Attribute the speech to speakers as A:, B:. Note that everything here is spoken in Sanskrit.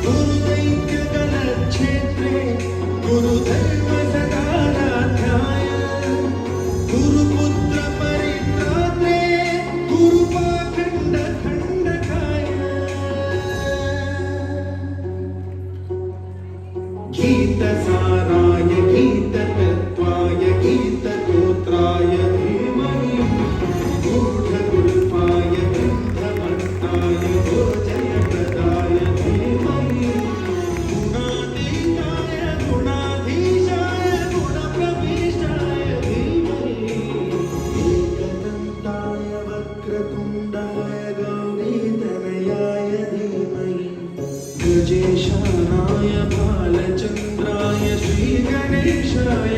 A: गुरुदैत्यगणक्षेत्रे गुरुधर्मसदाराध्याय गुरुपुत्रपरित्रात्रे गुरुपाखण्डखण्डकाय गीतसाराय गीततत्त्वाय गीतगोत्राय धीमहि गूढगुल्फाय गन्धमत्ताय गोजयप्रदाय धीमहि गुणातीताय गुणाधीशाय गुणप्रविष्टाय धीमहि एकदन्ताय वक्रतुण्डाय गौरीतनयाय धीमहि गजेशानाय बालचन्द्राय श्रीगणेशाय